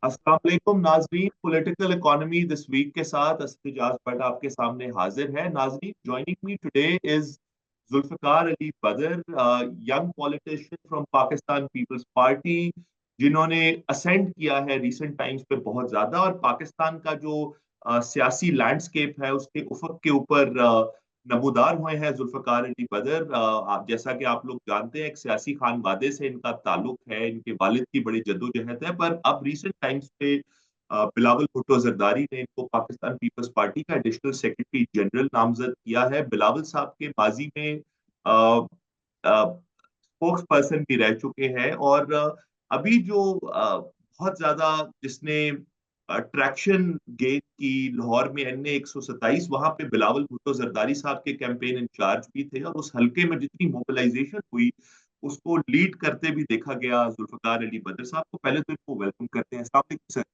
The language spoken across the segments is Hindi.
अस्सलाम वालेकुम नाजरीन। पॉलिटिकल इकोनॉमी दिस वीक के साथ असद इजाज भट्ट आपके सामने हाजिर है। नाजरीन, joining me today is Zulfiqar Ali Badar, young politician from Pakistan peoples Party, जिन्होंने असेंड किया है रिसेंट टाइम्स पे बहुत ज्यादा, और पाकिस्तान का जो सियासी लैंडस्केप है उसके उफक के ऊपर नमूदार हुए हैं जुल्फकार अली बदर। आप जैसा कि आप लोग जानते हैं, एक सियासी खानवादे से इनका ताल्लुक है, इनके वालिद की बड़ी जद्दोजहद है, पर अब रिसेंट टाइम्स पे बिलावल भुट्टो जरदारी ने इनको पाकिस्तान पीपल्स पार्टी का एडिशनल सेक्रेटरी जनरल नामजद किया है। बिलावल साहब के माजी में स्पोक्स पर्सन भी रह चुके हैं, और अभी जो बहुत ज्यादा जिसने ट्रैक्शन गेन की लाहौर में एन ए 127, वहां पे बिलावल भुट्टो जरदारी साहब के कैंपेन इंचार्ज भी थे, और उस हल्के में जितनी मोबिलाइजेशन हुई उसको लीड करते भी देखा गया जुल्फकार अली बदर साहब को। पहले तो इनको वेलकम करते हैं। अस्सलाम वालेकुम सर।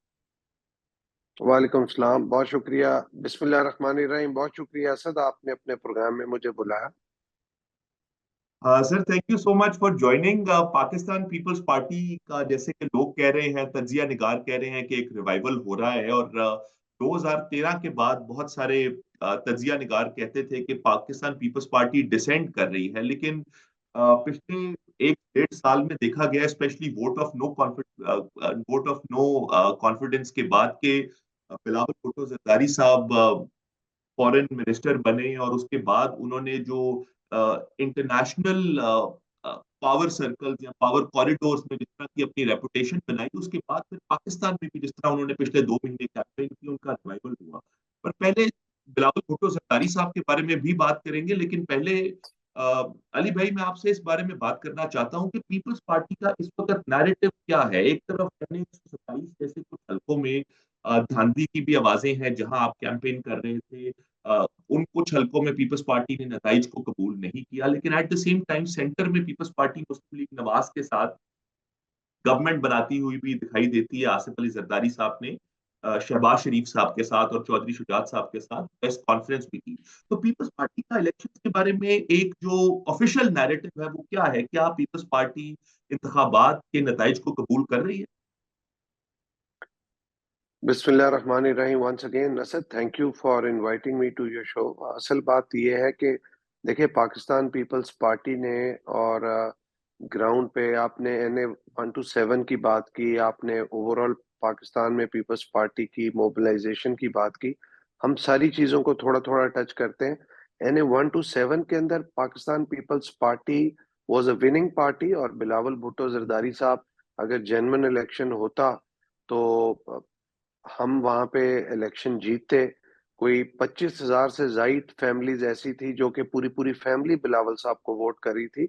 वालेकुम सलाम। बहुत शुक्रिया। बिस्मिल्लाह रहमान रहीम। बहुत शुक्रिया असद, आपने अपने प्रोग्राम में मुझे बुलाया। Sir, thank you so much for joining. Pakistan peoples party का, जैसे कि लोग कह रहे हैं, तज्जिया निगार कह रहे हैं कि एक रिवाइवल हो रहा है, और 2013 के बाद बहुत सारे तज्जिया निगार कहते थे कि पाकिस्तान पीपल्स पार्टी डिसेंड कर रही है, लेकिन पिछले एक डेढ़ साल में देखा गया, specially vote of no confidence के बाद के बिलावल भुट्टो जरदारी साहब फॉरेन मिनिस्टर बने, और उसके बाद उन्होंने जो इंटरनेशनल पावर सर्कल्स या पावर कॉरिडोर्स में जिस तरह की अपनी रेपुटेशन बनाई, उसके बाद फिर पाकिस्तान में भी जिस तरह उन्होंने पिछले 2 महीने कैंपेन की, उनका रिवाइवल हुआ। पर पहले बिलावल भुट्टो जरदारी साहब के बारे में भी बात करेंगे, लेकिन पहले अली भाई, मैं आपसे इस बारे में बात करना चाहता हूं कि पीपल्स पार्टी का इस वक्त नैरेटिव क्या है। एक तरफ मैंने 127 जैसे कुछ हलकों में धांधली की भी आवाजें हैं जहां आप कैंपेन कर रहे थे। उन कुछ हलकों में पीपल्स पार्टी ने नताइज को कबूल नहीं किया, लेकिन at the same time centre में पीपल्स पार्टी मुस्लिम लीग नवाज के साथ गवर्नमेंट बनाती हुई भी दिखाई देती है। आसिफ अली जरदारी साहब ने शहबाज शरीफ साहब के साथ और चौधरी शुजात साहब के साथ प्रेस कॉन्फ्रेंस भी की। तो पीपल्स पार्टी का इलेक्शन के बारे में एक जो ऑफिशियल नैरेटिव है वो क्या है? क्या पीपल्स पार्टी इंतखाबात के नताइज को कबूल कर रही है? बिस्मिल्लाह रहमान रहीम। Once again Asad, thank you for inviting me to your show. असल बात यह है कि देखिए, पाकिस्तान पीपल्स पार्टी ने और ग्राउंड पे आपने NA 1 to 7 की बात की, आपने ओवरऑल पाकिस्तान में पीपल्स पार्टी की मोबिलाइजेशन की बात की। हम सारी चीज़ों को थोड़ा थोड़ा टच करते हैं। NA 1 to 7 के अंदर Pakistan peoples Party was a winning party, और बिलावल भुट्टो जरदारी साहब, अगर जेन्युइन इलेक्शन होता तो हम वहां पे इलेक्शन जीतते। कोई 25,000 से जायद फैमिलीज ऐसी थी जो कि पूरी पूरी फैमिली बिलावल साहब को वोट करी थी।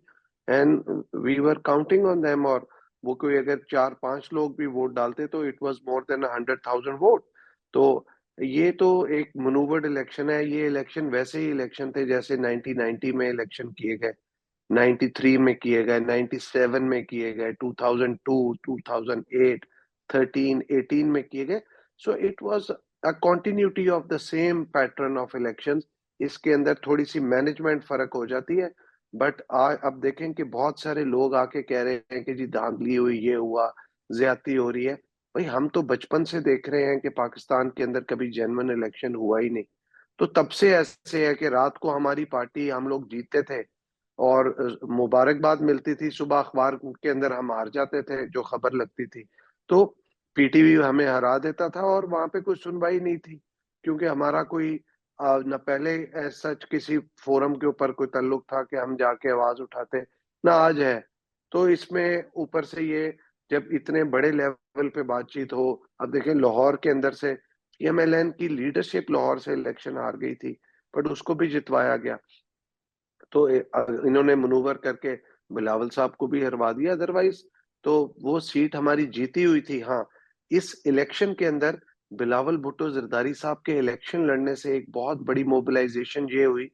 And we were counting on them, और वो कोई अगर 4-5 लोग भी वोट डालते तो it was more than 100,000 vote. तो ये तो एक मनूवर्ड इलेक्शन है। ये इलेक्शन वैसे ही इलेक्शन थे जैसे 1990 में इलेक्शन किए गए, 93 में किए गए, 97 में किए गए, 2002, 2008, 13, 18 में किए गए। So it was a continuity of the same pattern of elections. इसके अंदर थोड़ी सी मैनेजमेंट फर्क हो जाती है। बट अब देखें कि बहुत सारे लोग आके कह रहे हैं कि जी धांधली हुई, ये हुआ, ज्यादती हो रही है। भाई, हम तो बचपन से देख रहे हैं कि पाकिस्तान के अंदर कभी जेन्युइन इलेक्शन हुआ ही नहीं। तो तब से ऐसे है कि रात को हमारी पार्टी, हम लोग जीतते थे और मुबारकबाद मिलती थी, सुबह अखबार के अंदर हम हार जाते थे जो खबर लगती थी। तो पीटीवी हमें हरा देता था और वहां पे कोई सुनवाई नहीं थी, क्योंकि हमारा कोई न पहले सच किसी फोरम के ऊपर कोई ताल्लुक था कि हम जाके आवाज उठाते, ना आज है। तो इसमें ऊपर से ये, जब इतने बड़े लेवल पे बातचीत हो, अब देखें लाहौर के अंदर से MLN की लीडरशिप लाहौर से इलेक्शन हार गई थी, बट उसको भी जितवाया गया। तो इन्होंने मनूवर करके बिलावल साहब को भी हरवा दिया। अदरवाइज तो वो सीट हमारी जीती हुई थी। हाँ, इस इलेक्शन के अंदर बिलावल भुट्टो जरदारी साहब के इलेक्शन लड़ने से एक बहुत बड़ी मोबिलाइजेशन ये हुई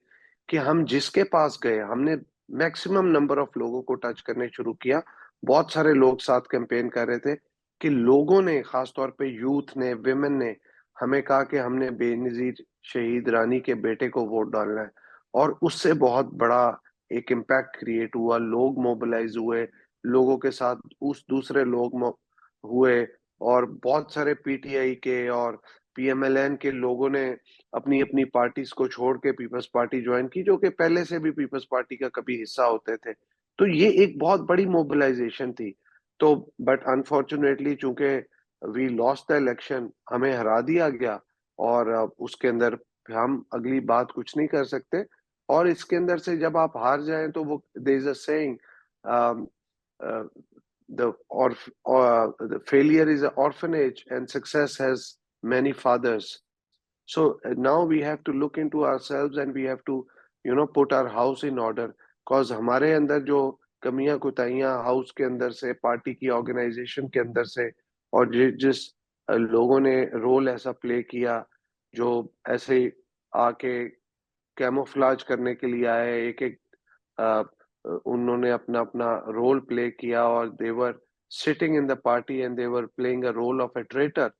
कि हम जिसके पास गए, हमने मैक्सिमम नंबर ऑफ लोगों को टच करने शुरू किया। बहुत सारे लोग साथ कैंपेन कर रहे थे कि लोगों ने, खासतौर पे यूथ ने, विमेन ने हमें कहा कि हमने बेनजीर शहीद रानी के बेटे को वोट डालना है। और उससे बहुत बड़ा एक इम्पैक्ट क्रिएट हुआ, लोग मोबिलाइज हुए, लोगों के साथ उस दूसरे लोग हुए, और बहुत सारे पीटीआई के और पीएमएलएन के लोगों ने अपनी अपनी पार्टीज को छोड़ के पीपल्स पार्टी ज्वाइन की, जो कि पहले से भी पीपल्स पार्टी का कभी हिस्सा होते थे। तो ये एक बहुत बड़ी मोबिलाइजेशन थी। तो बट अनफॉर्चुनेटली चूंकि वी लॉस्ट द इलेक्शन, हमें हरा दिया गया, और उसके अंदर हम अगली बात कुछ नहीं कर सकते। और इसके अंदर से जब आप हार जाएं तो वो there is a saying, the failure is an orphanage and success has many fathers. So now we have to look into ourselves and we have to, put our house in order. Cause हमारे अंदर जो कमियां कुताइयां हाउस के अंदर से, पार्टी की ऑर्गेनाइजेशन के अंदर से, और जिस लोगों ने रोल ऐसा प्ले किया, जो ऐसे आके कैमोफ्लाज करने के लिए आए, एक एक उन्होंने अपना अपना रोल प्ले किया, और they were sitting in the party and they were playing a role of a traitor.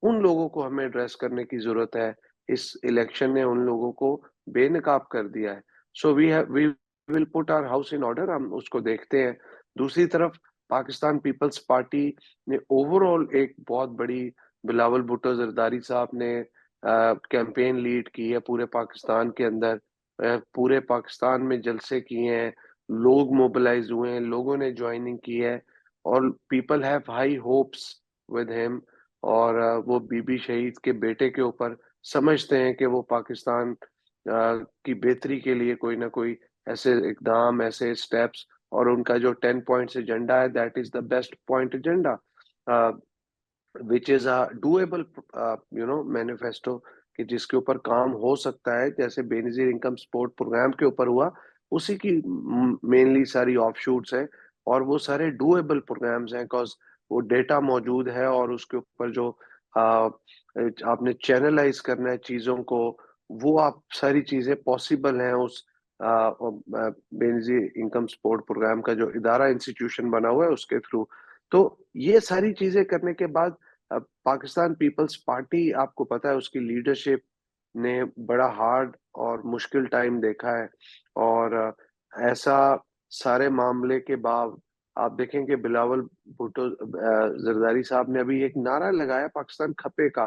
उन लोगों को हमें एड्रेस करने की जरूरत है। इस इलेक्शन ने उन लोगों को बेनकाब कर दिया है। So we will put our house in order, हम उसको देखते हैं। दूसरी तरफ पाकिस्तान पीपल्स पार्टी ने ओवरऑल एक बहुत बड़ी, बिलावल भुट्टो जरदारी साहब ने कैंपेन लीड की है पूरे पाकिस्तान के अंदर। पूरे पाकिस्तान में जलसे किए हैं, लोग मोबिलाइज हुए हैं, लोगों ने ज्वाइनिंग की है, और people have high hopes with him. और वो बीबी शहीद के बेटे के ऊपर समझते हैं कि वो पाकिस्तान की बेहतरी के लिए कोई ना कोई ऐसे इकदाम, ऐसे स्टेप्स, और उनका जो 10 पॉइंट्स एजेंडा है, that is the best point agenda, which is a doable manifesto, कि जिसके ऊपर काम हो सकता है, जैसे बेनजीर इनकम सपोर्ट प्रोग्राम के ऊपर हुआ, उसी की मेनली सारी ऑफशूट्स है। और वो सारे डूएबल प्रोग्राम्स हैं, बिकॉज वो डेटा मौजूद है, और उसके ऊपर जो आपने चैनलाइज करना है चीजों को, वो आप सारी चीजें पॉसिबल हैं उस बेनजीर इनकम सपोर्ट प्रोग्राम का जो इदारा इंस्टीट्यूशन बना हुआ है उसके थ्रू। तो ये सारी चीजें करने के बाद पाकिस्तान पीपल्स पार्टी, आपको पता है उसकी लीडरशिप ने बड़ा हार्ड और मुश्किल टाइम देखा है। और ऐसा सारे मामले के बाद आप देखें कि बिलावल भुट्टो जरदारी साहब ने अभी एक नारा लगाया, पाकिस्तान खपे का।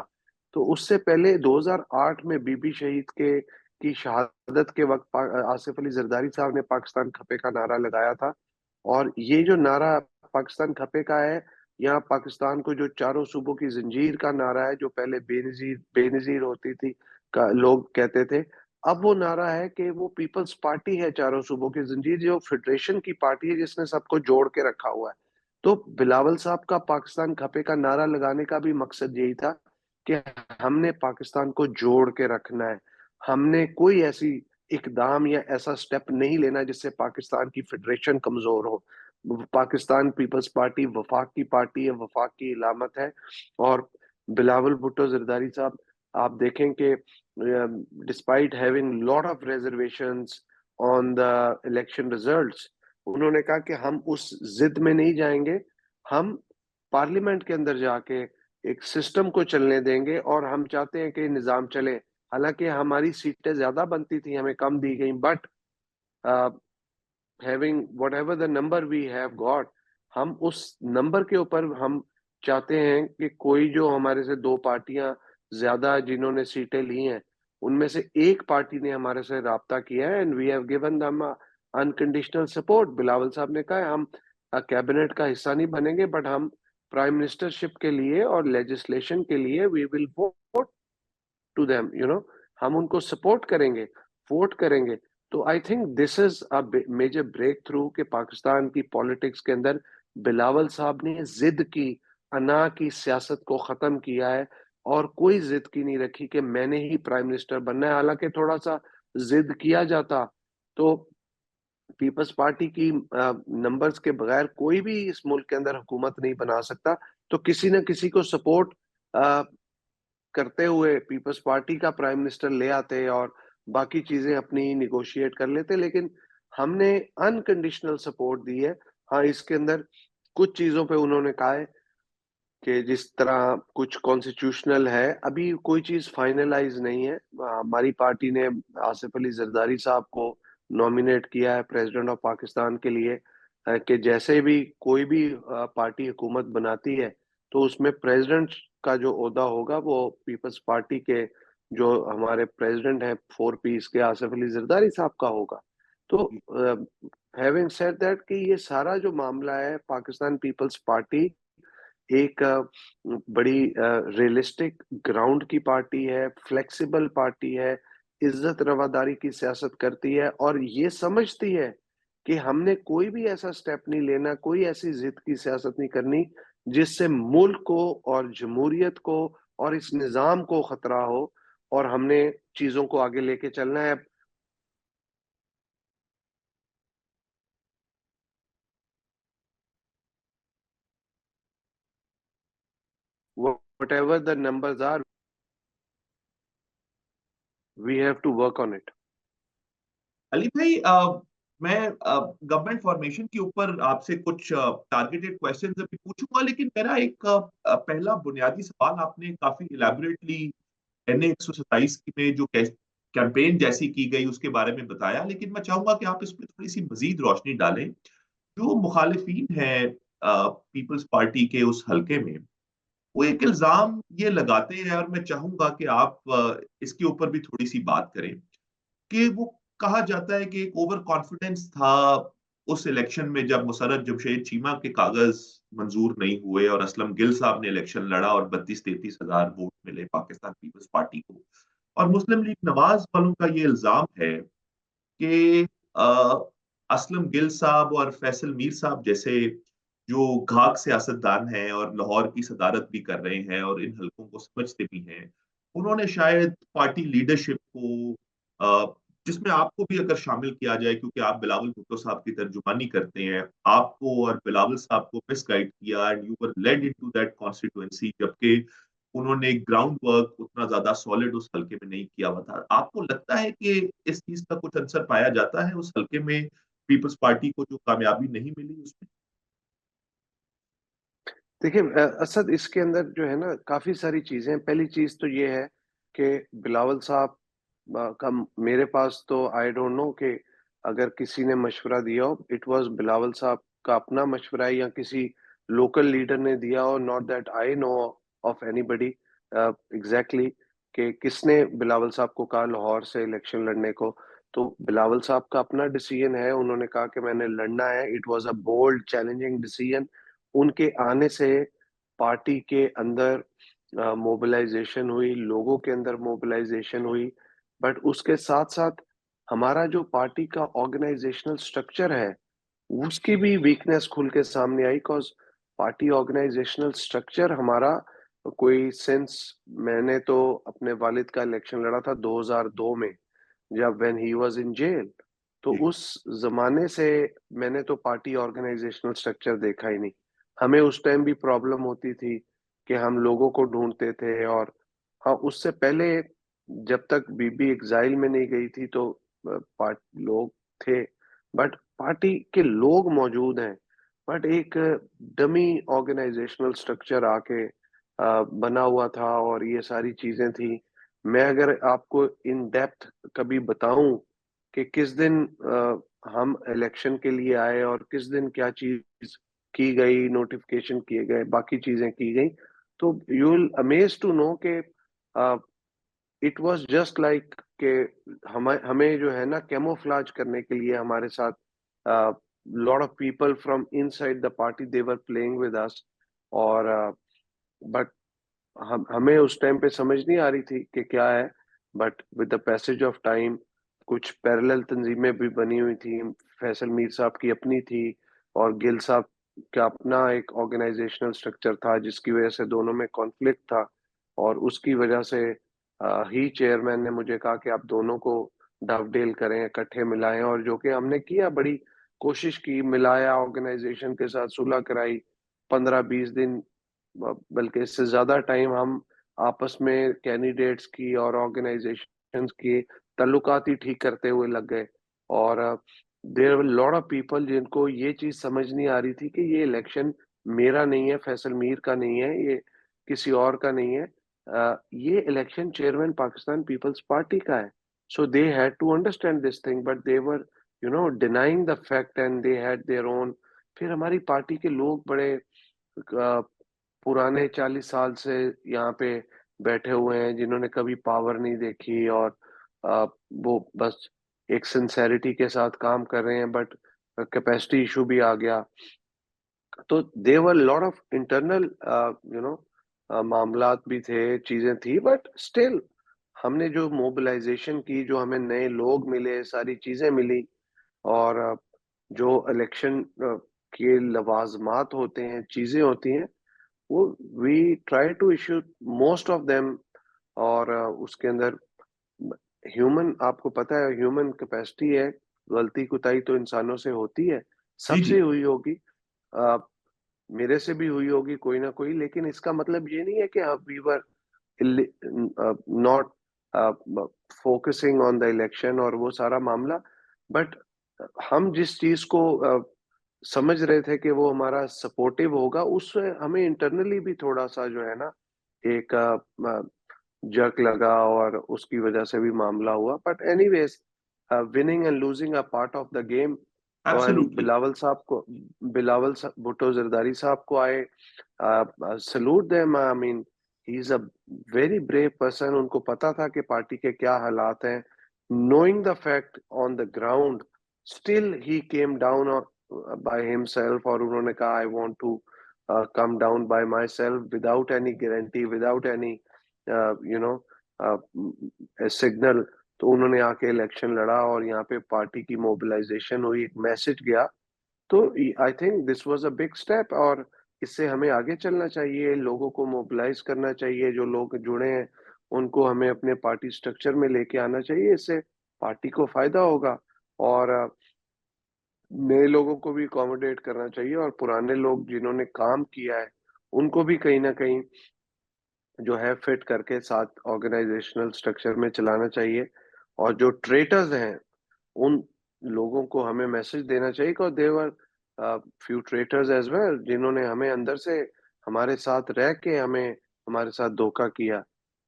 तो उससे पहले 2008 में बीबी शहीद के की शहादत के वक्त आसिफ अली जरदारी साहब ने पाकिस्तान खपे का नारा लगाया था। और ये जो नारा पाकिस्तान खपे का है, यहाँ पाकिस्तान को जो चारों सूबों की जंजीर का नारा है, जो पहले बेनजीर बेनजीर होती थी का लोग कहते थे, अब वो नारा है कि वो पीपल्स पार्टी है चारों सूबों की जंजीर, जो फेडरेशन की पार्टी है जिसने सबको जोड़ के रखा हुआ है। तो बिलावल साहब का पाकिस्तान खपे का नारा लगाने का भी मकसद यही था कि हमने पाकिस्तान को जोड़ के रखना है। हमने कोई ऐसी इकदाम या ऐसा स्टेप नहीं लेना जिससे पाकिस्तान की फेडरेशन कमजोर हो। पाकिस्तान पीपल्स पार्टी वफाक की पार्टी है, वफाक की इलामत है। और बिलावल भुट्टो जरदारी साहब, आप देखें कि despite having lot of reservations on the election results, उन्होंने कहा कि हम उस जिद में नहीं जाएंगे, हम पार्लियामेंट के अंदर जाके एक सिस्टम को चलने देंगे, और हम चाहते हैं कि निजाम चले। हालांकि हमारी सीटें ज्यादा बनती थी, हमें कम दी गई, but having whatever the number we have got, हम उस नंबर के ऊपर हम चाहते हैं कि कोई जो हमारे से दो पार्टियां ज्यादा जिन्होंने सीटें ली हैं, उनमें से एक पार्टी ने हमारे से राब्ता किया है, and we have given them unconditional support. Bilawal साहब ने कहा है, हम कैबिनेट का हिस्सा नहीं बनेंगे, बट हम प्राइम मिनिस्टरशिप के लिए और लेजिस्लेशन के लिए we will vote to them, हम उनको सपोर्ट करेंगे, वोट करेंगे। तो I think this is a major breakthrough कि पाकिस्तान की पॉलिटिक्स के अंदर बिलावल साहब ने जिद की, अना की सियासत को खत्म किया है, और कोई जिद की नहीं रखी कि मैंने ही प्राइम मिनिस्टर बनना है। हालांकि थोड़ा सा जिद किया जाता तो पीपल्स पार्टी की नंबर्स के बगैर कोई भी इस मुल्क के अंदर हुकूमत नहीं बना सकता। तो किसी न किसी को सपोर्ट करते हुए पीपल्स पार्टी का प्राइम मिनिस्टर ले आते, और बाकी चीजें अपनी निगोशिएट कर लेते। लेकिन हमने अनकंडीशनल सपोर्ट दी है। हाँ, इसके अंदर कुछ चीजों पे उन्होंने कहा है कि जिस तरह कुछ कॉन्स्टिट्यूशनल है, अभी कोई चीज फाइनलाइज नहीं है। हमारी पार्टी ने आसिफ अली जरदारी साहब को नॉमिनेट किया है प्रेसिडेंट ऑफ पाकिस्तान के लिए, कि जैसे भी कोई भी पार्टी हुकूमत बनाती है तो उसमें प्रेसिडेंट का जो ओहदा होगा वो पीपल्स पार्टी के जो हमारे प्रेसिडेंट हैं 4 पीस के आसिफ अली जरदारी साहब का होगा। तो हैविंग सेड दैट कि ये सारा जो मामला है, पाकिस्तान पीपल्स पार्टी एक बड़ी रियलिस्टिक ग्राउंड की पार्टी है, फ्लेक्सिबल पार्टी है, इज्जत रवादारी की सियासत करती है और ये समझती है कि हमने कोई भी ऐसा स्टेप नहीं लेना, कोई ऐसी जिद की सियासत नहीं करनी जिससे मुल्क को और जमहूरियत को और इस निजाम को खतरा हो, और हमने चीजों को आगे लेके चलना है। Whatever the numbers are, we have to work on it. Ali भाई, मैं गवर्नमेंट फॉर्मेशन के ऊपर आपसे कुछ टारगेटेड क्वेश्चंस अभी पूछूंगा, लेकिन मेरा एक पहला बुनियादी सवाल, आपने काफी इलेबोरेटली एनए 127 में जो कैंपेन जैसी की गई उसके बारे में बताया, लेकिन मैं चाहूंगा कि आप इस पर थोड़ी सी मजीद रोशनी डालें। जो मुखालिफिन हैं पीपल्स पार्टी के उस हलके में, वो एक इल्जाम ये लगाते हैं, और मैं चाहूंगा कि आप इसके ऊपर भी थोड़ी सी बात करें, कि वो कहा जाता है कि एक ओवर कॉन्फिडेंस था उस इलेक्शन में, जब मुशर्रफ जमशेद चीमा के कागज मंजूर नहीं हुए और असलम गिल साहब ने इलेक्शन लड़ा और 32-33 हजार वोट मिले पाकिस्तान पीपल्स पार्टी को। और मुस्लिम लीग नवाज वालों का ये इल्जाम है कि असलम गिल साहब और फैसल मीर साहब जैसे जो घाक सियासतदान हैं और लाहौर की सदारत भी कर रहे हैं और इन हलकों को समझते भी हैं, उन्होंने शायद पार्टी लीडरशिप को, जिसमें आपको भी अगर शामिल किया जाए क्योंकि आप बिलावल भुट्टो साहब की तर्जुमानी करते हैं, आपको और बिलावल साहब को मिसगाइड किया and you were led into that constituency, जबकि उन्होंने ग्राउंड वर्क उतना ज्यादा सॉलिड उस हल्के में नहीं किया हुआ था। आपको लगता है कि इस चीज का कुछ असर पाया जाता है उस हल्के में, पीपल्स पार्टी को जो कामयाबी नहीं मिली उसमें? देखिए असद, इसके अंदर जो है ना काफी सारी चीजें। पहली चीज तो ये है कि बिलावल साहब का मेरे पास तो आई डोंट नो कि अगर किसी ने मशवरा दिया हो, इट वाज बिलावल साहब का अपना मशवरा है या किसी लोकल लीडर ने दिया हो। Not that I know of anybody exactly कि किसने बिलावल साहब को कहा लाहौर से इलेक्शन लड़ने को। तो बिलावल साहब का अपना डिसीजन है, उन्होंने कहा कि मैंने लड़ना है। It was a bold challenging decision. उनके आने से पार्टी के अंदर मोबिलाइजेशन हुई, लोगों के अंदर मोबिलाइजेशन हुई। बट उसके साथ साथ हमारा जो पार्टी का ऑर्गेनाइजेशनल स्ट्रक्चर है, उसकी भी वीकनेस खुल के सामने आई। कॉज पार्टी ऑर्गेनाइजेशनल स्ट्रक्चर हमारा कोई सेंस, मैंने तो अपने वालिद का इलेक्शन लड़ा था 2002 में, जब when he was in jail. तो जी। उस जमाने से मैंने तो पार्टी ऑर्गेनाइजेशनल स्ट्रक्चर देखा ही नहीं। हमें उस टाइम भी प्रॉब्लम होती थी कि हम लोगों को ढूंढते थे। और हाँ, उससे पहले जब तक बीबी एग्जाइल में नहीं गई थी तो पार्ट लोग थे, बट पार्टी के लोग मौजूद हैं। बट एक डमी ऑर्गेनाइजेशनल स्ट्रक्चर आके बना हुआ था और ये सारी चीजें थी। मैं अगर आपको इन डेप्थ कभी बताऊं कि किस दिन हम इलेक्शन के लिए आए और किस दिन क्या चीज की गई, नोटिफिकेशन किए गए, बाकी चीजें की गई, तो you will amaze to know कि इट वाज जस्ट लाइक कि हमें हमें जो है ना कैमोफ्लाज करने के लिए हमारे साथ lot of people from inside the party they were playing with us. और बट हमें उस टाइम पे समझ नहीं आ रही थी कि क्या है। But with the passage of time कुछ पैरेलल तंजीमें भी बनी हुई थी। फैसल मीर साहब की अपनी थी और गिल साहब का अपना एक ऑर्गेनाइजेशनल स्ट्रक्चर था, जिसकी वजह से दोनों में कॉन्फ्लिक्ट था। और उसकी वजह से ही चेयरमैन ने मुझे कहा कि आप दोनों को डवडेल करें, इकट्ठे मिलाएं, और जो कि हमने किया। बड़ी कोशिश की, मिलाया, ऑर्गेनाइजेशन के साथ सुलह कराई। 15-20 दिन, बल्कि इससे ज्यादा टाइम हम आपस में कैंडिडेट्स की और ऑर्गेनाइजेशंस की ताल्लुकात ही ठीक करते हुए लग गए। और there were lot of people जिनको ये चीज समझ नहीं आ रही थी कि ये इलेक्शन मेरा नहीं है, फैसल मीर का नहीं है, ये किसी और का नहीं है, ये election chairman Pakistan peoples party का है। So they had to understand this thing, but they were denying the fact and they had their own. फिर हमारी पार्टी के लोग बड़े पुराने 40 साल से यहाँ पे बैठे हुए हैं, जिन्होंने कभी पावर नहीं देखी, और वो बस एक सिंसेरिटी के साथ काम कर रहे हैं, बट कैपेसिटी इशू भी आ गया। तो they were lot of internal you know मामलात भी थे, चीजें थी, बट स्टिल हमने जो मोबिलाइजेशन की, जो हमें नए लोग मिले, सारी चीजें मिली, और जो इलेक्शन के लवाजमात होते हैं, चीजें होती हैं, वो we try to issue most of them. और उसके अंदर ह्यूमन, आपको पता है ह्यूमन कैपेसिटी है, गलती कुताई तो इंसानों से होती है, जी सबसे जी। हुई होगी, अ, मेरे से भी हुई होगी कोई ना कोई, लेकिन इसका मतलब ये नहीं है कि we were not focusing on the election और वो सारा मामला, बट हम जिस चीज को समझ रहे थे कि वो हमारा सपोर्टिव होगा, उससे हमें इंटरनली भी थोड़ा सा जो है ना, एक जर्क लगा, और उसकी वजह से भी मामला हुआ। But anyways, winning and losing a part of the game. और एब्सोल्युटली। बिलावल भुट्टो जरदारी साहब को आए salute them. I mean, he is a very brave person. उनको पता था कि पार्टी के क्या हालात हैं, knowing the fact on the ground, still he came down by himself, और उन्होंने कहा I want to come down by myself without any guarantee, without any you know signal। तो उन्होंने आके इलेक्शन लड़ा, और यहाँ पे पार्टी की मोबिलाइजेशन हुई, एक मैसेज गया। तो I think this was a big step, और इससे हमें आगे चलना चाहिए, लोगों को मोबिलाइज करना चाहिए, जो लोग जुड़े हैं उनको हमें अपने पार्टी स्ट्रक्चर में लेके आना चाहिए, इससे पार्टी को फायदा होगा। और नए लोगों को भी अकोमोडेट करना चाहिए, और पुराने लोग जिन्होंने काम किया है उनको भी कहीं ना कहीं जो है फिट करके साथ ऑर्गेनाइजेशनल स्ट्रक्चर में चलाना चाहिए। और जो ट्रेटर्स हैं, उन लोगों को हमें मैसेज देना चाहिए, और देवर फ्यू ट्रेटर्स एज वेल, जिन्होंने हमें अंदर से हमारे साथ रह के हमें हमारे साथ धोखा किया।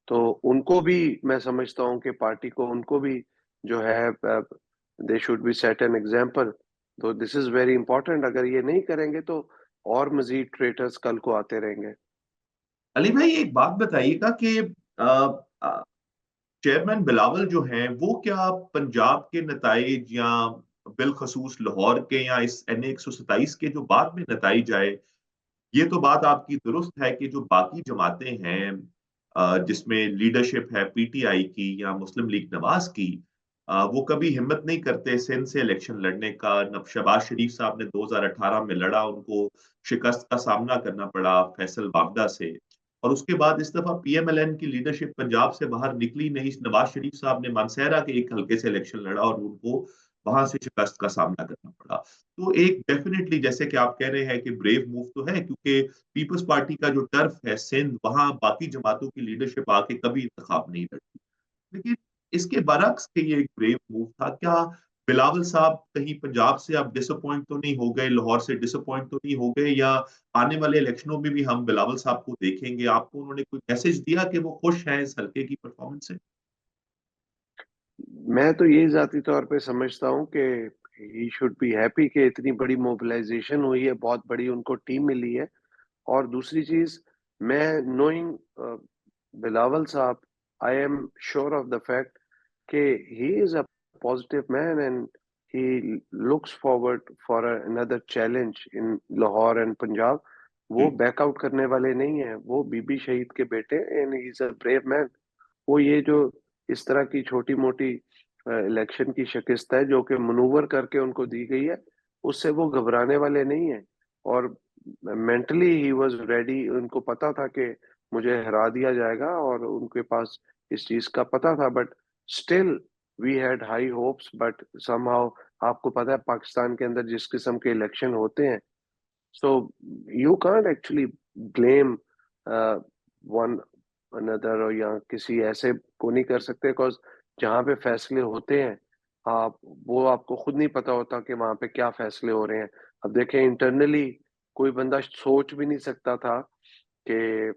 तो उनको भी मैं समझता हूँ कि पार्टी को उनको भी जो है, they should be set an example. तो दिस इज वेरी इंपॉर्टेंट। अगर ये नहीं करेंगे तो और मजीद ट्रेटर्स कल को आते रहेंगे। अली भाई एक बात बताइएगा कि चेयरमैन बिलावल जो हैं वो क्या पंजाब के नताइज या बिलखसूस लाहौर के या इस एन 127 के जो बाद में नताइज आए, ये तो बात आपकी दुरुस्त है कि जो बाकी जमातें हैं जिसमें लीडरशिप है पीटीआई की या मुस्लिम लीग नवाज की, वो कभी हिम्मत नहीं करते सिंध से इलेक्शन लड़ने का। न शहबाज शरीफ साहब ने 2018 में लड़ा, उनको शिकस्त का सामना करना पड़ा फैसल वागदा से। और उसके बाद इस दफा पीएमएलएन की लीडरशिप पंजाब से बाहर निकली नहीं। नवाज शरीफ साहब ने मानसेरा के एक हल्के से इलेक्शन लड़ा और उनको वहां से शिकस्त का सामना करना पड़ा। तो एक डेफिनेटली जैसे कि आप कह रहे हैं कि ब्रेव मूव तो है, क्योंकि पीपल्स पार्टी का जो टर्फ है सिंध, वहां बाकी जमातों की लीडरशिप आके कभी इंतखाब नहीं लड़ती। लेकिन इसके बरक्स के ये एक ब्रेव मूव था। क्या बिलावल साहब कहीं पंजाब से आप डिसअपॉइंट तो नहीं हो गए, लाहौर से डिसअपॉइंट तो नहीं हो गए, या आने वाले इलेक्शनों में भी हम बिलावल साहब को देखेंगे? आपको उन्होंने कोई मैसेज दिया कि वो खुश हैं इस हल्के की परफॉर्मेंस से? मैं तो ये जाती तौर पे समझता हूँ कि ही शुड बी हैप्पी कि इतनी बड़ी मोबिलाइजेशन हुई है, बहुत बड़ी उनको टीम मिली है। और दूसरी चीज, मैं नोइंग बिलावल साहब, I am sure of the fact कि he is a positive man, and he looks forward for another challenge in Lahore and Punjab. वो जी बैकआउट करने वाले नहीं है, वो बीबी शहीद के बेटे, and he is a brave man. वो ये जो इस तरह की छोटी मोटी इलेक्शन की शिकस्त है जो कि मनूवर करके उनको दी गई है, उससे वो घबराने वाले नहीं है। और मेंटली ही वाज रेडी। उनको पता था कि मुझे हरा दिया जाएगा, और उनके पास इस चीज का पता था, but still we had high hopes. But somehow, आपको पता है पाकिस्तान के अंदर जिस किस्म के इलेक्शन होते हैं, so you can't actually blame one another, और या किसी ऐसे को नहीं कर सकते, बिकॉज जहाँ पे फैसले होते हैं, आप वो आपको खुद नहीं पता होता कि वहाँ पे क्या फैसले हो रहे हैं। अब देखें, इंटरनली कोई बंदा सोच भी नहीं सकता था कि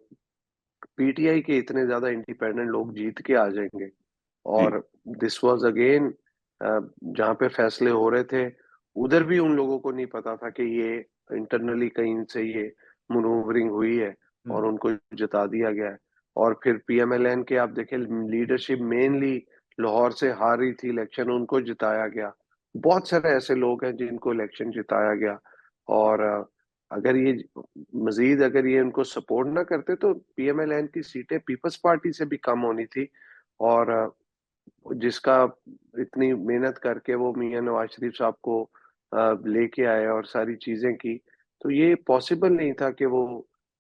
पीटीआई के इतने ज्यादा इंडिपेंडेंट लोग जीत के आ जाएंगे। जी। और दिस वाज अगेन, जहाँ पे फैसले हो रहे थे, उधर भी उन लोगों को नहीं पता था कि ये इंटरनली कहीं से ये मनूवरिंग हुई है। और उनको जिता दिया गया है। और फिर पीएमएलएन के आप देखें लीडरशिप मेनली लाहौर से हार रही थी इलेक्शन, उनको जिताया गया। बहुत सारे ऐसे लोग हैं जिनको इलेक्शन जिताया गया। और अगर ये मजीद अगर ये उनको सपोर्ट ना करते तो पीएमएलएन की सीटें पीपल्स पार्टी से भी कम होनी थी। और जिसका इतनी मेहनत करके वो मियां नवाज शरीफ साहब को लेके आए और सारी चीजें की, तो ये पॉसिबल नहीं था कि वो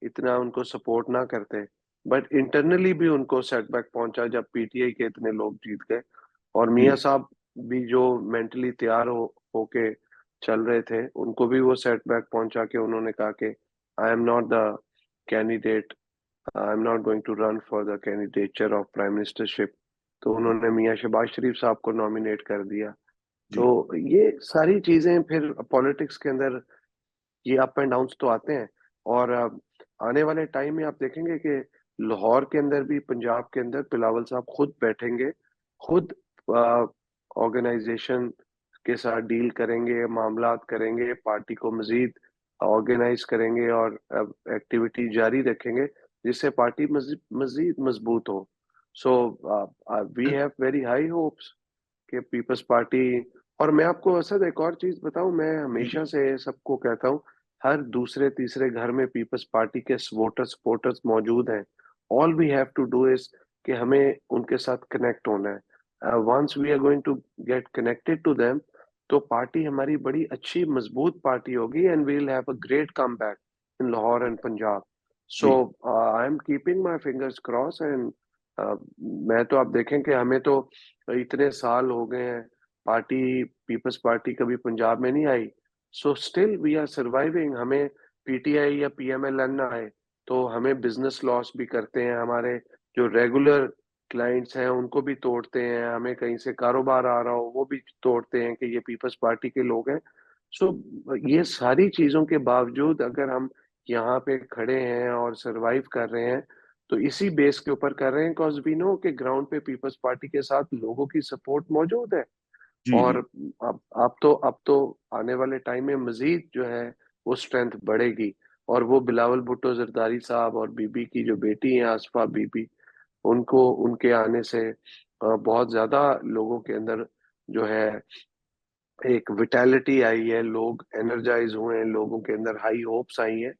इतना उनको सपोर्ट ना करते। बट इंटरनली भी उनको सेटबैक पहुंचा जब पीटीआई के इतने लोग जीत गए। और मियां जी साहब भी जो मेंटली तैयार होके चल रहे थे, उनको भी वो सेटबैक पहुंचा के उन्होंने कहा कि I am not the candidate, I am not going to run for the candidature of prime ministership. तो उन्होंने मियां शहबाज शरीफ साहब को नॉमिनेट कर दिया। तो जी ये सारी चीजें फिर पॉलिटिक्स के अंदर ये अप एंड डाउन्स तो आते हैं। और आने वाले टाइम में आप देखेंगे कि लाहौर के अंदर भी, पंजाब के अंदर बिलावल साहब खुद बैठेंगे, खुद ऑर्गेनाइजेशन के साथ डील करेंगे, मामलात करेंगे, पार्टी को मजीद ऑर्गेनाइज करेंगे और एक्टिविटी जारी रखेंगे जिससे पार्टी मजीद मजीद मजबूत हो। So we have very high hopes कि पीपल्स पार्टी। और मैं आपको असद एक और चीज बताऊं, मैं जी हमेशा से सबको कहता हूं, हर दूसरे तीसरे घर में पीपल्स पार्टी के वोटर्स सपोर्टर्स मौजूद हैं। All we have to do is कि हमें उनके साथ कनेक्ट होना है। Once we are going to get connected to them, तो पार्टी हमारी बड़ी अच्छी मजबूत पार्टी होगी and we will have a great come back in Lahore and Punjab. So ji I am keeping my fingers cross and मैं तो, आप देखें कि हमें तो इतने साल हो गए हैं, पार्टी पीपल्स पार्टी कभी पंजाब में नहीं आई। So still we are surviving. हमें पीटीआई या पीएमएल ना आए तो हमें बिजनेस लॉस भी करते हैं, हमारे जो रेगुलर क्लाइंट्स हैं उनको भी तोड़ते हैं, हमें कहीं से कारोबार आ रहा हो वो भी तोड़ते हैं कि ये पीपल्स पार्टी के लोग हैं। सो ये सारी चीजों के बावजूद अगर हम यहाँ पे खड़े हैं और सरवाइव कर रहे हैं, तो इसी बेस के ऊपर कर रहे हैं बिकॉज वी नो कि ग्राउंड पे पीपल्स पार्टी के साथ लोगों की सपोर्ट मौजूद है। जी और जी अब तो आने वाले टाइम में मजीद जो है वो स्ट्रेंथ बढ़ेगी। और वो बिलावल भुट्टो जरदारी साहब और बीबी की जो बेटी है आसफा बीबी, उनको उनके आने से बहुत ज्यादा लोगों के अंदर जो है एक विटेलिटी आई है, लोग एनर्जाइज हुए हैं, लोगों के अंदर हाई होप्स आई हैं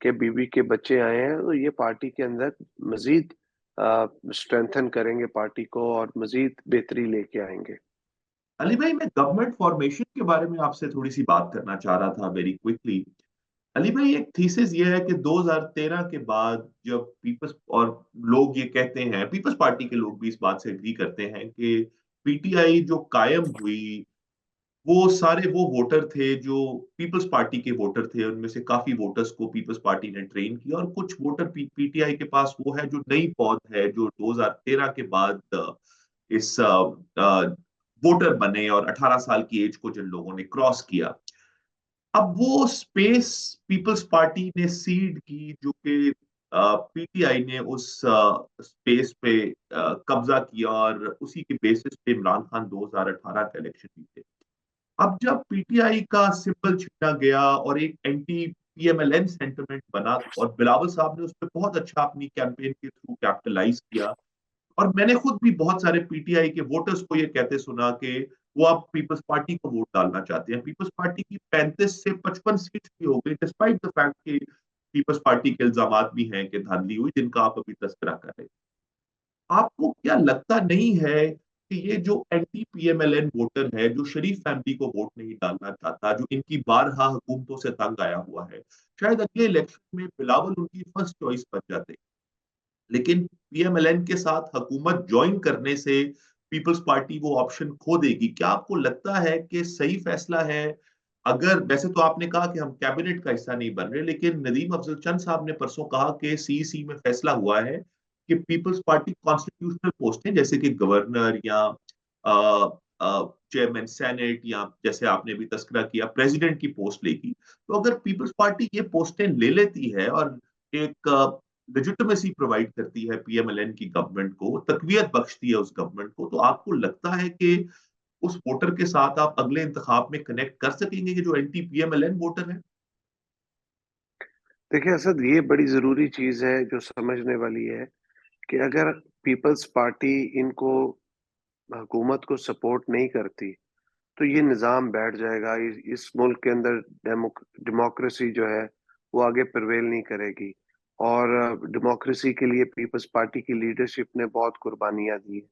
कि बीबी के बच्चे आए हैं तो ये पार्टी के अंदर मजीद स्ट्रेंथन करेंगे पार्टी को और मजीद बेहतरी लेके आएंगे। अली भाई, मैं गवर्नमेंट फॉर्मेशन के बारे में आपसे थोड़ी सी बात करना चाह रहा था वेरी क्विकली। अली भाई, एक थीसिस ये है कि 2013 के बाद जब पीपल्स और लोग ये कहते हैं, पीपल्स पार्टी के लोग भी इस बात से एग्री करते हैं कि पीटीआई जो कायम हुई, वो सारे वो वोटर थे जो पीपल्स पार्टी के वोटर थे। उनमें से काफी वोटर्स को पीपल्स पार्टी ने ट्रेन किया, और कुछ वोटर पीटीआई के पास वो है जो नई पौध है, जो 2013 के बाद इस वोटर बने और 18 साल की एज को जिन लोगों ने क्रॉस किया। अब वो स्पेस पीपल्स पार्टी ने सीड की, जो कि पीटीआई ने उस स्पेस पे कब्जा किया, और उसी के बेसिस पे इमरान खान 2018 का इलेक्शन जीते। अब जब पीटीआई का सिंबल छीना गया और एक एंटी पीएमएलएन सेंटिमेंट बना, और बिलावल साहब ने उस पर बहुत अच्छा अपनी कैंपेन के थ्रू कैपिटलाइज किया, और मैंने खुद भी बहुत सारे पीटीआई के वोटर्स को ये कहते सुना कि वो आप पीपल्स पार्टी को वोट डालना चाहते हैं। पीपल्स पार्टी की 35 से 55 सीट भी हो गई, डिस्पाइट द फैक्ट कि पीपल्स पार्टी के इल्जाम भी हैं कि धांधली हुई, जिनका आप अभी तस्करा कर रहे हैं। आपको क्या लगता नहीं है कि ये जो एंटी पीएमएलएन वोटर है, जो शरीफ फैमिली को वोट नहीं डालना चाहता, जो इनकी बारहा हुकूमतों से तंग आया हुआ है, शायद अगले इलेक्शन में बिलावल उनकी फर्स्ट चॉइस बन जाते, लेकिन पीएमएलएन के साथ हुकूमत ज्वाइन करने से पीपल्स पार्टी वो ऑप्शन खो देगी? क्या आपको लगता है कि सही फैसला है? अगर वैसे तो आपने कहा कि हम कैबिनेट का हिस्सा नहीं बन रहे, लेकिन नदीम अफजल चंद साहब ने परसों कहा कि सीईसी में फैसला हुआ है कि पीपल्स पार्टी कॉन्स्टिट्यूशनल पोस्ट है, जैसे कि गवर्नर या चेयरमैन सेनेट, या जैसे आपने भी तस्करा किया प्रेसिडेंट की पोस्ट लेगी। तो अगर पीपल्स पार्टी ये पोस्टें ले लेती है और एक लेजिटिमेसी प्रोवाइड करती है पीएमएलएन की गवर्नमेंट को, तकवीत बख्शती है उस गवर्नमेंट को, तो आपको लगता है कि उस वोटर के साथ आप अगले इंतखाब में कनेक्ट कर सकेंगे कि जो एंटी पीएमएलएन वोटर है? देखिए असद, ये बड़ी जरूरी चीज है जो समझने वाली है कि अगर पीपल्स पार्टी इनको हुकूमत को सपोर्ट नहीं करती तो ये निज़ाम बैठ जाएगा। इस मुल्क के अंदर डेमोक्रेसी जो है वो आगे प्रिवेल नहीं करेगी। और डेमोक्रेसी के लिए पीपल्स पार्टी की लीडरशिप ने बहुत कुर्बानियां दी हैं।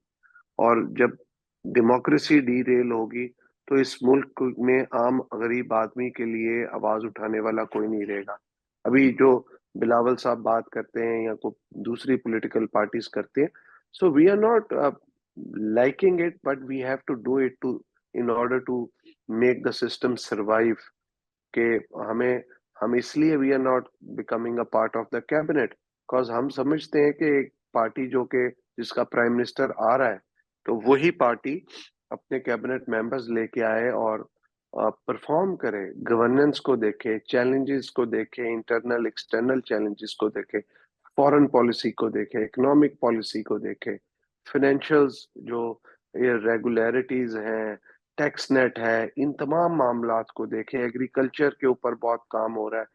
और जब डेमोक्रेसी डीरेल होगी तो इस मुल्क में आम गरीब आदमी के लिए आवाज उठाने वाला कोई नहीं रहेगा। अभी जो बिलावल साहब बात करते हैं या कोई दूसरी पॉलिटिकल पार्टीज करते हैं, so we are not liking it, but we have to do it to in order to make the system survive। कि हमें हम इसलिए we are not becoming a part of the cabinet, because हम समझते हैं कि एक पार्टी जो कि जिसका प्राइम मिनिस्टर आ रहा है तो वही पार्टी अपने कैबिनेट मेंबर्स लेके आए और परफॉर्म करे, गवर्नेंस को देखे, चैलेंजेस को देखे, इंटरनल एक्सटर्नल चैलेंजेस को देखे, फॉरेन पॉलिसी को देखे, इकोनॉमिक पॉलिसी को देखे, फाइनेंशियल्स जो रेगुलरिटीज हैं, टैक्स नेट है, इन तमाम मामलात को देखें, एग्रीकल्चर के ऊपर बहुत काम हो रहा है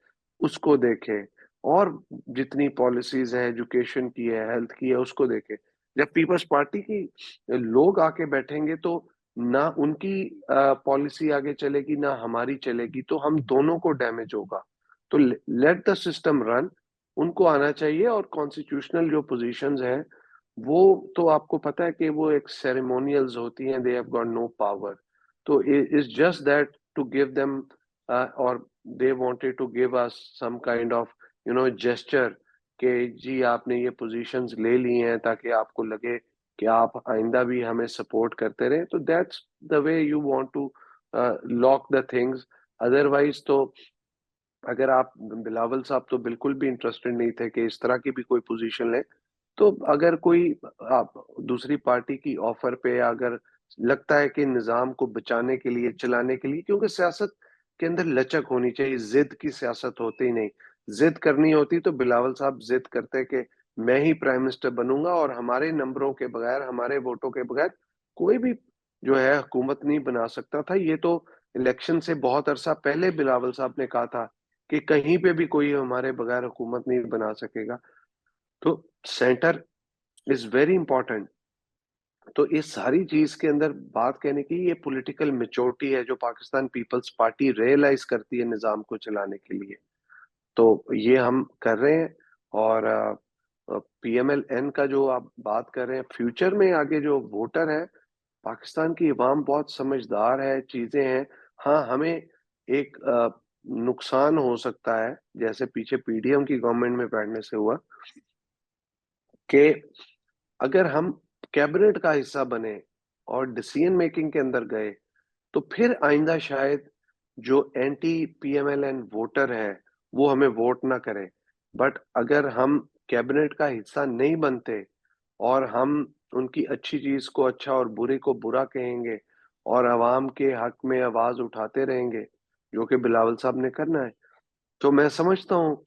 उसको देखें, और जितनी पॉलिसीज हैं एजुकेशन की है, हेल्थ की है, उसको देखें। जब पीपल्स पार्टी की लोग आके बैठेंगे तो ना उनकी पॉलिसी आगे चलेगी ना हमारी चलेगी, तो हम दोनों को डैमेज होगा। तो लेट द सिस्टम रन, उनको आना चाहिए। और कॉन्स्टिट्यूशनल जो पोजीशंस हैं वो तो आपको पता है कि वो एक सेरेमोनियल्स होती हैं, they have got no power. तो it's just that to give them, और they wanted to give us some kind of gesture कि जी आपने ये पोजीशंस ले ली हैं ताकि आपको लगे कि आप आइंदा भी हमें सपोर्ट करते रहे। तो that's the way you want to lock the things. Otherwise तो अगर आप, बिलावल साहब तो बिल्कुल भी इंटरेस्टेड नहीं थे कि इस तरह की भी कोई पोजीशन ले। तो अगर कोई आप दूसरी पार्टी की ऑफर पे अगर लगता है कि निजाम को बचाने के लिए, चलाने के लिए, क्योंकि सियासत के अंदर लचक होनी चाहिए, जिद की सियासत होती ही नहीं। जिद करनी होती तो बिलावल साहब जिद करते कि मैं ही प्राइम मिनिस्टर बनूंगा और हमारे नंबरों के बगैर, हमारे वोटों के बगैर कोई भी जो है हुकूमत नहीं बना सकता था। ये तो इलेक्शन से बहुत अरसा पहले बिलावल साहब ने कहा था कि कहीं पे भी कोई हमारे बगैर हुकूमत नहीं बना सकेगा। तो सेंटर इज वेरी इंपॉर्टेंट। तो इस सारी चीज के अंदर बात कहने की ये पॉलिटिकल मेच्योरिटी है जो पाकिस्तान पीपल्स पार्टी रियलाइज करती है निजाम को चलाने के लिए। तो ये हम कर रहे हैं। और पीएमएल-एन का जो आप बात कर रहे हैं, फ्यूचर में आगे जो वोटर है, पाकिस्तान की इमाम बहुत समझदार है, चीजें हैं। हाँ, हमें एक नुकसान हो सकता है जैसे पीछे पीडीएम की गवर्नमेंट में बैठने से हुआ कि अगर हम कैबिनेट का हिस्सा बने और डिसीजन मेकिंग के अंदर गए तो फिर आइंदा शायद जो एंटी पीएमएलएन वोटर है वो हमें वोट ना करे। बट अगर हम कैबिनेट का हिस्सा नहीं बनते और हम उनकी अच्छी चीज को अच्छा और बुरे को बुरा कहेंगे और अवाम के हक में आवाज उठाते रहेंगे, जो कि बिलावल साहब ने करना है, तो मैं समझता हूँ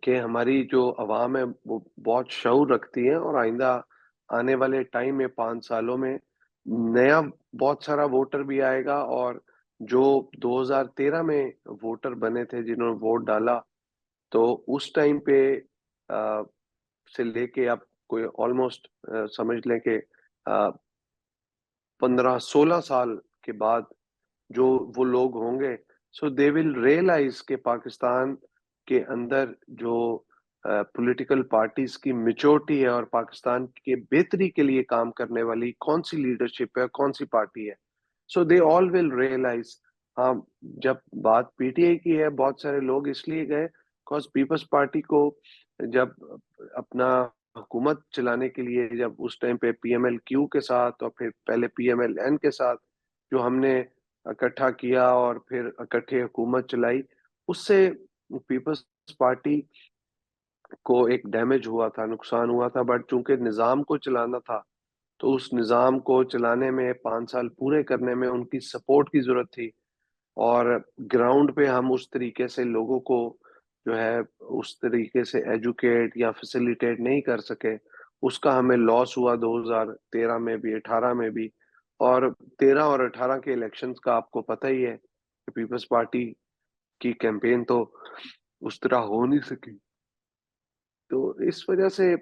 कि हमारी जो अवाम है वो बहुत शऊर रखती है और आइंदा आने वाले टाइम में 5 सालों में नया बहुत सारा वोटर भी आएगा। और जो 2013 में वोटर बने थे जिन्होंने वोट डाला, तो उस टाइम पे से लेके आप कोई ऑलमोस्ट समझ लें कि 15-16 साल के बाद जो वो लोग होंगे, सो दे विल रियलाइज के पाकिस्तान के अंदर जो पॉलिटिकल पार्टीज की मिच्योरिटी है और पाकिस्तान के बेहतरी के लिए काम करने वाली कौन सी लीडरशिप है, कौन सी पार्टी है। So they all will realise. हाँ, जब बात पीटीआई की है, बहुत सारे लोग इसलिए गए बिकॉज पीपल्स पार्टी को जब अपना हुकूमत चलाने के लिए, जब उस टाइम पे पीएमएल क्यू के साथ और फिर पहले पीएमएल एन के साथ जो हमने इकट्ठा किया और फिर इकट्ठे हुकूमत चलाई, उससे पीपल्स पार्टी को एक डैमेज हुआ था, नुकसान हुआ था। बट चूंकि निज़ाम को चलाना था तो उस निज़ाम को चलाने में 5 साल पूरे करने में उनकी सपोर्ट की जरूरत थी। और ग्राउंड पे हम उस तरीके से लोगों को जो है उस तरीके से एजुकेट या फैसिलिटेट नहीं कर सके। उसका हमें लॉस हुआ 2013 में भी, 18 में भी। और 13 और 18 के इलेक्शंस का आपको पता ही है कि पीपल्स पार्टी की कैंपेन तो उस तरह हो नहीं सकी। तो इस वजह से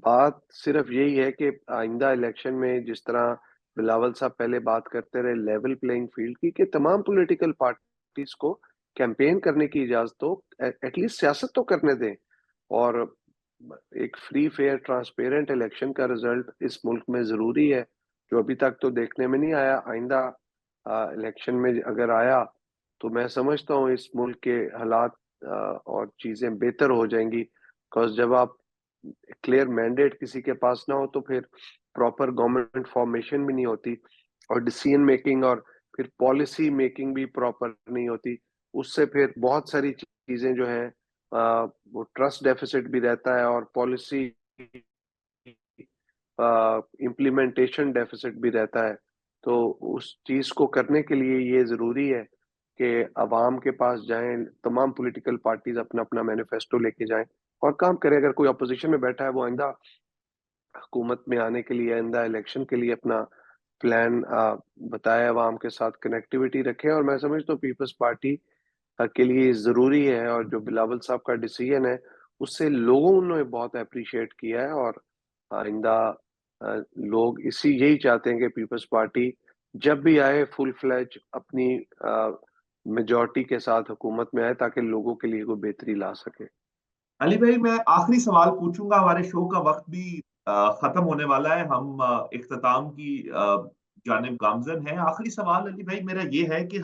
बात सिर्फ यही है कि आइंदा इलेक्शन में जिस तरह बिलावल साहब पहले बात करते रहे लेवल प्लेइंग फील्ड की, कि तमाम पॉलिटिकल पार्टीज को कैंपेन करने की इजाजत दो, एटलीस्ट सियासत तो करने दें। और एक फ्री फेयर ट्रांसपेरेंट इलेक्शन का रिजल्ट इस मुल्क में जरूरी है, जो अभी तक तो देखने में नहीं आया। आइंदा इलेक्शन में अगर आया तो मैं समझता हूँ इस मुल्क के हालात और चीजें बेहतर हो जाएंगी। बिकॉज जब आप क्लियर मैंडेट किसी के पास ना हो तो फिर प्रॉपर गवर्नमेंट फॉर्मेशन भी नहीं होती, और डिसीजन मेकिंग और फिर पॉलिसी मेकिंग भी प्रॉपर नहीं होती। उससे फिर बहुत सारी चीजें जो है वो ट्रस्ट डेफिसिट भी रहता है, और पॉलिसी इम्प्लीमेंटेशन डेफिसिट भी रहता है। तो उस चीज को करने के लिए ये जरूरी है कि अवाम के पास जाएं, तमाम पॉलिटिकल पार्टीज अपना अपना मैनिफेस्टो लेके जाएं और काम करें। अगर कोई अपोजिशन में बैठा है वो आइंदा हुकूमत में आने के लिए, आइंदा इलेक्शन के लिए अपना प्लान बताए, अवाम के साथ कनेक्टिविटी रखे। और मैं समझता हूँ पीपल्स पार्टी के लिए जरूरी है, और जो बिलावल साहब का डिसीजन है उससे लोगों ने बहुत अप्रिशिएट किया है। और आइंदा लोग इसी यही चाहते हैं कि पीपल्स पार्टी जब भी आए फुल फ्लैज अपनी मेजोरिटी के साथ हुकूमत में आए, ताकि लोगों के लिए कोई बेहतरी ला सके। अली भाई, मैं आखिरी सवाल पूछूंगा, हमारे शो का वक्त भी खत्म होने वाला है, हम इख्तिताम की जानिब गामजन हैं। आखिरी सवाल अली भाई मेरा ये है कि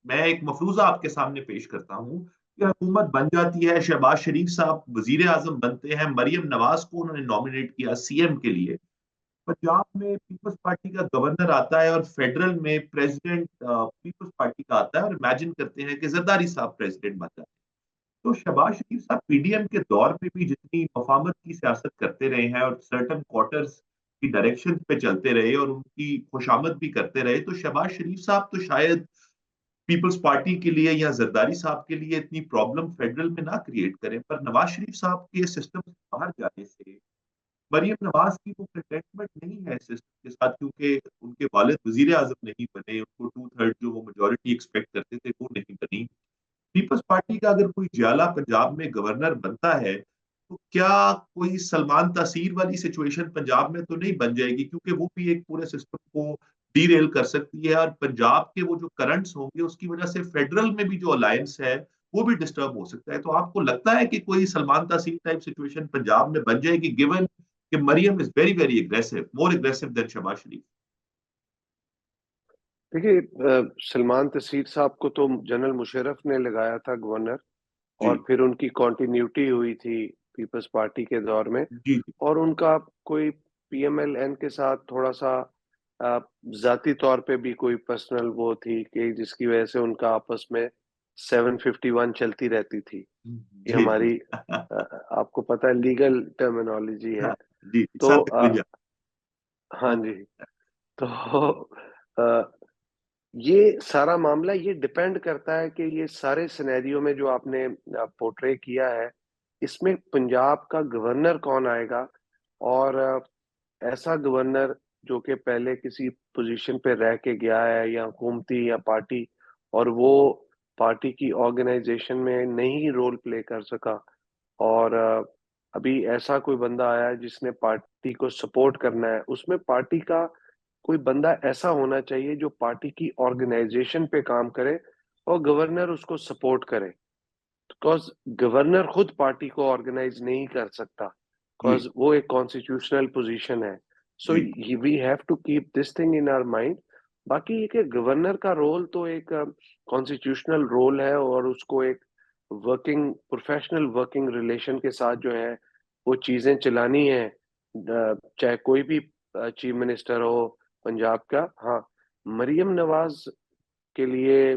मैं एक मफरूजा आपके सामने पेश करता हूँ कि हुकूमत बन जाती है, शहबाज शरीफ साहब वजीर आजम बनते हैं, मरियम नवाज को उन्होंने नॉमिनेट किया सीएम के लिए, पंजाब में पीपल्स पार्टी का गवर्नर आता है और फेडरल में प्रेसिडेंट पीपल्स पार्टी का आता है, और इमेजिन करते हैं कि जरदारी साहब प्रेसिडेंट बन जाते हैं। तो शहबाज शरीफ साहब पीडीएम के दौर में भी जितनी मफामत की सियासत करते रहे हैं और सर्टन क्वार्टर्स की डायरेक्शन पे चलते रहे और उनकी खुशामद भी करते रहे, तो शहबाज शरीफ साहब तो शायद पीपल्स पार्टी के लिए या जरदारी साहब के लिए इतनी प्रॉब्लम फेडरल में ना क्रिएट करें। पर नवाज शरीफ साहब के सिस्टम से बाहर जाने से मरियम नवाज की वो कंटेंटमेंट नहीं है सिस्टम के साथ, क्योंकि उनके वालिद वजीर आजम नहीं बने, उनको 2/3 जो वो मेजोरिटी एक्सपेक्ट करते थे वो नहीं बनी। पीपल्स पार्टी का अगर कोई जाला पंजाब में गवर्नर बनता है, तो क्या कोई सलमान तासीर वाली सिचुएशन पंजाब में तो नहीं बन जाएगी, क्योंकि वो भी एक पूरे सिस्टम को डीरेल कर सकती है, और पंजाब के वो जो करंट्स होंगे उसकी वजह से फेडरल में भी जो अलायंस है वो भी डिस्टर्ब हो सकता है। तो आपको लगता है कि कोई सलमान तासीर टाइप सिचुएशन पंजाब में बन जाएगी, गिवन कि Maryam is very very aggressive, more aggressive than Shahbaz Sharif? देखिए, सलमान तसीर साहब को तो जनरल मुशर्रफ ने लगाया था गवर्नर, जी और फिर उनकी कंटिन्यूटी हुई थी पीपल्स पार्टी के दौर में। जी जी। और उनका कोई पीएमएलएन के साथ थोड़ा सा अ, जाती तौर पे भी कोई पर्सनल वो थी, कि जिसकी वजह से उनका आपस में 751 चलती रहती थी। ये जी जी। हमारी आपको पता है लीगल टर्मिनोलॉजी है। हाँ, जी जी, तो सत्य भैया। हाँ जी। तो अ, ये सारा मामला ये डिपेंड करता है कि ये सारे सिनेरियो में जो आपने पोर्ट्रे किया है, इसमें पंजाब का गवर्नर कौन आएगा। और ऐसा गवर्नर जो कि पहले किसी पोजीशन पे रह के गया है, या हुकूमती या पार्टी, और वो पार्टी की ऑर्गेनाइजेशन में नहीं रोल प्ले कर सका, और अभी ऐसा कोई बंदा आया है जिसने पार्टी को सपोर्ट करना है, उसमें पार्टी का कोई बंदा ऐसा होना चाहिए जो पार्टी की ऑर्गेनाइजेशन पे काम करे, और गवर्नर उसको सपोर्ट करे। बिकॉज गवर्नर खुद पार्टी को ऑर्गेनाइज नहीं कर सकता, जी बिकॉज वो एक कॉन्स्टिट्यूशनल पोजीशन है। सो जी we have to keep this thing in our mind. बाकी ये कि गवर्नर का रोल तो एक कॉन्स्टिट्यूशनल रोल है, और उसको एक वर्किंग प्रोफेशनल वर्किंग रिलेशन के साथ जो है वो चीजें चलानी है, चाहे कोई भी चीफ मिनिस्टर हो पंजाब का। हाँ, मरियम नवाज के लिए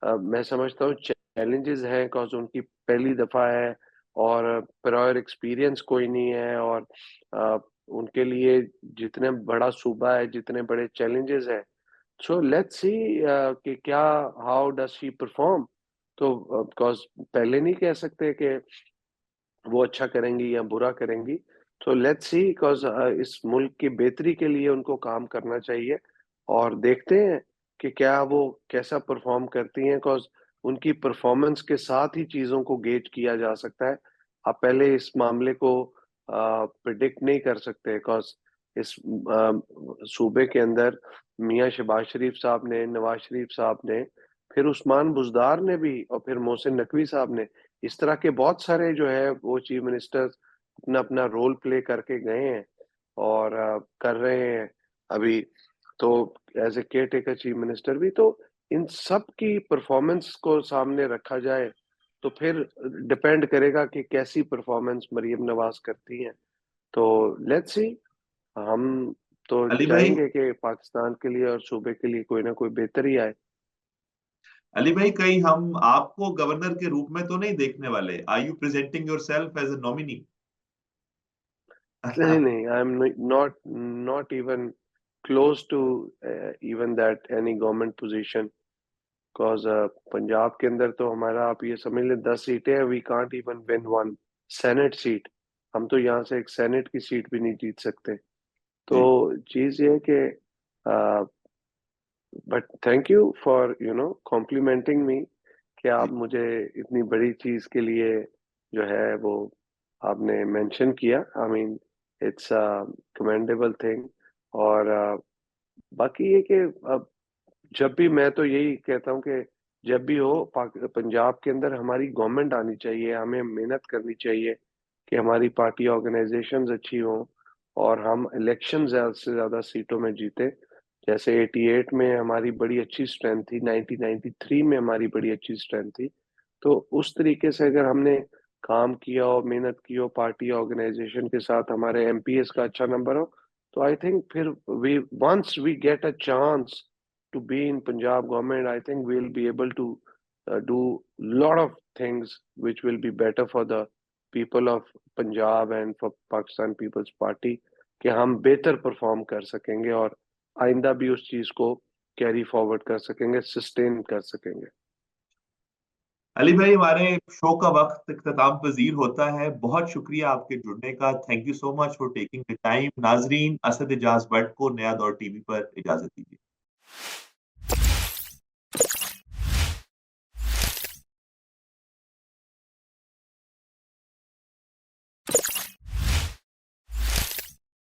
मैं समझता हूँ चैलेंजेस हैं, बिकॉज उनकी पहली दफा है, और प्रायर एक्सपीरियंस कोई नहीं है, और अ, उनके लिए जितने बड़ा सूबा है, जितने बड़े चैलेंजेस हैं। सो लेट्स सी कि क्या, हाउ डज शी परफॉर्म। तो बिकॉज पहले नहीं कह सकते कि वो अच्छा करेंगी या बुरा करेंगी। तो लेट्स सी, बिकॉज इस मुल्क की बेहतरी के लिए उनको काम करना चाहिए, और देखते हैं कि क्या वो कैसा परफॉर्म करती हैं। बिकॉज उनकी परफॉर्मेंस के साथ ही चीजों को गेज किया जा सकता है। आप पहले इस मामले को प्रिडिक्ट नहीं कर सकते, बिकॉज इस सूबे के अंदर मियां शहबाज शरीफ साहब ने, नवाज शरीफ साहब ने, फिर उस्मान बुजदार ने भी, और फिर मोहसिन नकवी साहब ने, इस तरह के बहुत सारे जो है वो चीफ मिनिस्टर्स अपना अपना रोल प्ले करके गए हैं और कर रहे हैं अभी। तो as a care taker chief minister भी, तो इन सब की परफॉर्मेंस को सामने रखा जाए तो फिर डिपेंड करेगा कि कैसी परफॉर्मेंस मरियम नवाज करती हैं। तो लेट्स सी। हम तो अली भाई, चाहेंगे कि पाकिस्तान के लिए और सूबे के लिए कोई ना कोई बेहतरी आए। अली भाई, कहीं हम आपको गवर्नर के रूप में तो नहीं देखने वाले? Are you presenting yourself as a nominee? नहीं नहीं, I am not not even close to even that any government position, because Punjab के अंदर तो हमारा, आप ये समझ लें, 10 सीटें हैं। We can't even win one senate seat. हम तो यहाँ से एक सेनेट की सीट भी नहीं जीत सकते। तो जी चीज ये है कि but thank you for complimenting me, कि जी। आप मुझे इतनी बड़ी चीज के लिए जो है वो आपने मेंशन किया। I mean it's a commendable thing. और बाकी ये कि अब जब भी, मैं तो यही कहता हूँ कि जब भी हो पंजाब के अंदर हमारी गवर्नमेंट आनी चाहिए, हमें मेहनत करनी चाहिए कि हमारी पार्टी ऑर्गेनाइजेशंस अच्छी हों और हम इलेक्शन ज्यादा से ज्यादा सीटों में जीते। जैसे 88 में हमारी बड़ी अच्छी स्ट्रेंथ थी, 1993 में हमारी बड़ी अच्छी स्ट्रेंथ थी। तो उस तरीके से अगर हमने काम किया और मेहनत की हो पार्टी ऑर्गेनाइजेशन के साथ, हमारे एमपीएस का अच्छा नंबर हो, तो आई थिंक फिर we once we get a chance to be in Punjab government, I think we'll be able to do lot of things which will be better for the people of Punjab and for Pakistan People's Party, कि हम बेहतर परफॉर्म कर सकेंगे और आइंदा भी उस चीज को कैरी फॉरवर्ड कर सकेंगे, सस्टेन कर सकेंगे। अली भाई, हमारे शो का वक्त इख्तिताम पजीर होता है। बहुत शुक्रिया आपके जुड़ने का। Thank you so much for taking the time. नाजरीन, असद इजाज बट को नया दौर टीवी पर इजाजत दीजिए।